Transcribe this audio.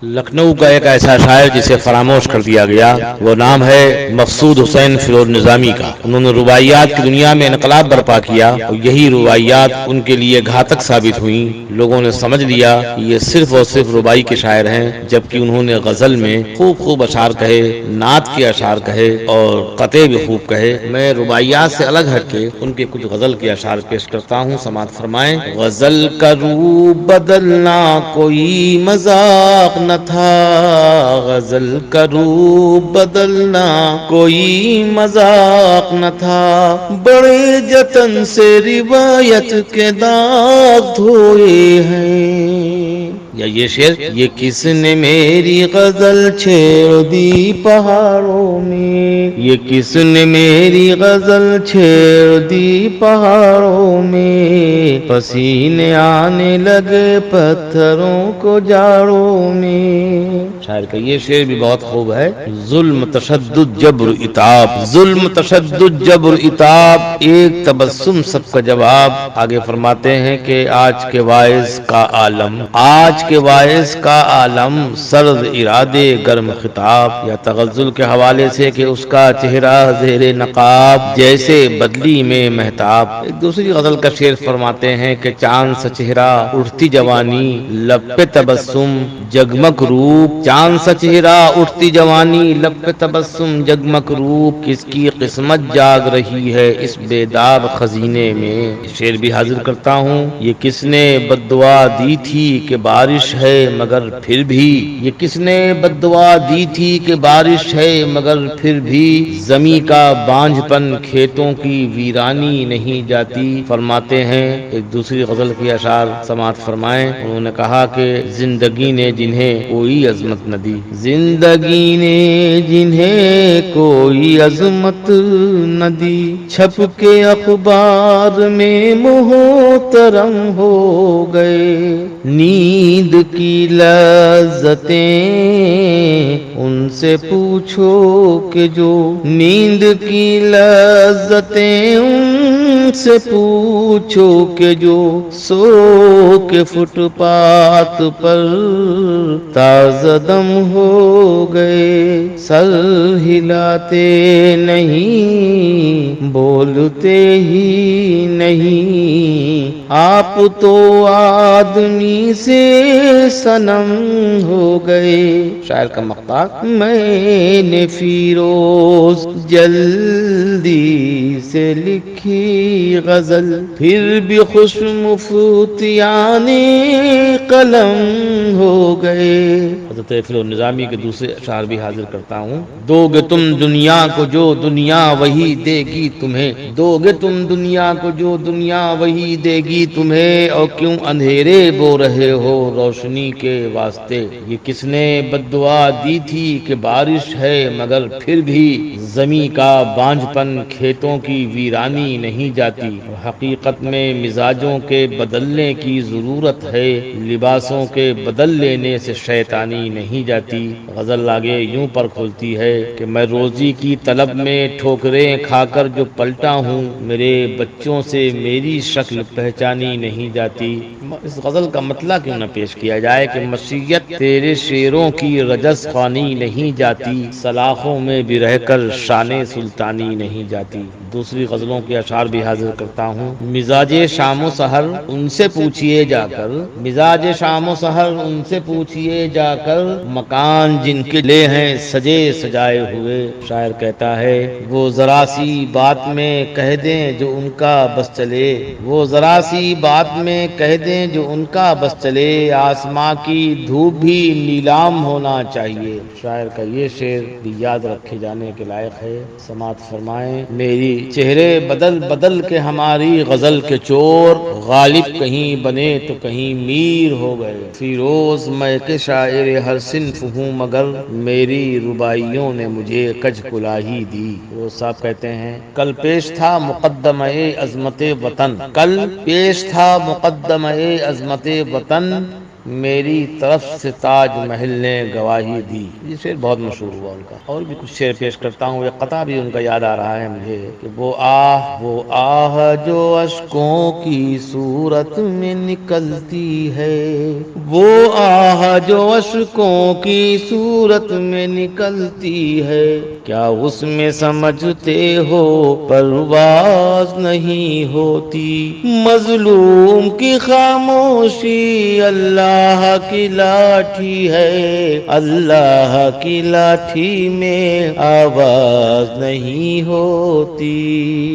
لکھنؤ کا ایک ایسا شاعر جسے فراموش کر دیا گیا، وہ نام ہے مقصود حسین فیروز نظامی کا۔ انہوں نے رباعیات کی دنیا میں انقلاب برپا کیا اور یہی رباعیات ان کے لیے گھاتک ثابت ہوئیں۔ لوگوں نے سمجھ لیا کہ یہ صرف اور صرف ربائی کے شاعر ہیں، جبکہ انہوں نے غزل میں خوب اشعار کہے، نعت کے اشعار کہے اور قطعے بھی خوب کہے۔ میں رباعیات سے الگ ہٹ کے ان کے کچھ غزل کے اشعار پیش کرتا ہوں، سماعت فرمائیں۔ غزل کا روپ بدلنا کوئی مذاق نہ تھا، غزل کا روپ بدلنا کوئی مذاق نہ تھا، بڑے جتن سے روایت کے داغ دھوئے ہیں۔ یا یہ شعر، یہ کس نے میری غزل چھیڑ دی پہاڑوں میں، یہ کس نے میری غزل چھیڑ دی پہاڑوں میں، پسینے آنے لگے پتھروں کو جاڑوں میں۔ شاعر کا یہ شعر بھی بہت خوب ہے۔ ظلم تشدد جبر عتاب، ظلم تشدد جبر عتاب، ایک تبسم سب کا جواب۔ آگے فرماتے ہیں کہ آج کے واعظ کا عالم، آج کے واعظ کا عالم، سرد ارادے گرم خطاب۔ یا تغزل کے حوالے سے کہ اس کا چہرہ زیر نقاب جیسے بدلی میں مہتاب۔ ایک دوسری غزل کا شعر فرماتے ہیں کہ چاند سا چہرہ اٹھتی جوانی، لب پہ تبسم جگمگ روپ، چاند سا چہرہ اٹھتی جوانی، لب پہ تبسم جگمگ روپ، کس کی قسمت جاگ رہی ہے اس بیداب خزینے میں۔ شعر بھی حاضر کرتا ہوں۔ یہ کس نے بد دعا دی تھی کہ بارش ہے مگر پھر بھی، یہ کس نے بد دعا دی تھی کہ بارش ہے مگر پھر بھی، زمیں کا بانجھ پن کھیتوں کی ویرانی نہیں جاتی۔ فرماتے ہیں ایک دوسری غزل کی اشعار سماعت فرمائیں۔ انہوں نے کہا کہ زندگی نے جنہیں کوئی عظمت نہ دی، زندگی نے جنہیں کوئی عظمت نہ دی، چھپ کے اخبار میں محترم ہو گئے، نیند کی لذتیں ان سے پوچھو کہ جو، نیند کی لذتیں ان سے پوچھو کہ جو، سو کے فٹ پاتھ پر تازہ دم ہو گئے، سر ہلاتے نہیں بولتے ہی نہیں، آپ تو آدمی سے صنم ہو گئے۔ شاعر کا مقطع، میں نے فیروز جلدی سے لکھی غزل، پھر بھی خوش مفتیانے قلم ہو گئے۔ حضرت فیروز نظامی کے دوسرے اشعار بھی حاضر کرتا ہوں۔ دو گے تم دنیا کو جو دنیا وہی دے گی تمہیں، دو گے تم دنیا کو جو دنیا وہی دے گی تمہیں، اور کیوں اندھیرے بو رہے ہو روشنی کے واسطے، یہ کس نے بد دعا دی تھی کہ بارش ہے مگر پھر بھی، زمیں کا بانجھ پن کھیتوں کی ویرانی نہیں جاتی، حقیقت میں مزاجوں کے بدلنے کی ضرورت ہے، لباسوں کے بدل لینے سے شیطانی نہیں جاتی۔ غزل آگے یوں پر کھلتی ہے کہ میں روزی کی طلب میں ٹھوکریں کھا کر جو پلٹا ہوں، میرے بچوں سے میری شکل پہچانی نہیں جاتی۔ اس غزل کا مطلع کیوں نہ پیش کیا جائے کہ مشیت تیرے شیروں کی رجس خوانی نہیں جاتی، سلاخوں میں بھی رہ کر شان سلطانی نہیں جاتی۔ دوسری غزلوں کے اشعار بھی حاضر کرتا ہوں۔ مزاج شام و سحر ان سے پوچھئے جا کر، مزاج شام و سحر ان سے پوچھئے جا کر، مکان جن کے لے ہیں سجے سجائے ہوئے۔ شاعر کہتا ہے وہ ذرا سی بات میں کہہ دیں جو ان کا بس چلے، وہ ذرا سی بات میں کہہ دیں جو ان کا بس چلے، آسماں کی دھوپ بھی نیلام ہونا چاہیے۔ شاعر کا یہ شعر بھی یاد رکھے جانے کے لائق ہے، سماعت فرمائیں۔ میری چہرے بدل بدل کے ہماری غزل کے چور، غالب کہیں بنے تو کہیں میر ہو گئے، فیروز میں کے شاعر ہر صنف ہوں مگر میری رباعیوں نے مجھے کج کلاہی دی۔ وہ صاحب کہتے ہیں کل پیش تھا مقدمہ عظمت وطن، کل پیش تھا مقدمہ عظمت وطن، میری طرف سے تاج محل نے گواہی دی. یہ شعر بہت مشہور ہوا ان کا. اور بھی کچھ شعر پیش کرتا ہوں. یہ قطعہ بھی ان کا یاد آ رہا ہے مجھے کہ وہ آہ جو اشکوں کی صورت میں نکلتی ہے، وہ آہ جو اشکوں کی صورت میں نکلتی ہے، کیا اس میں سمجھتے ہو پرواز نہیں ہوتی. مظلوم کی خاموشی اللہ کی لاٹھی ہے، اللہ کی لاٹھی میں آواز نہیں ہوتی.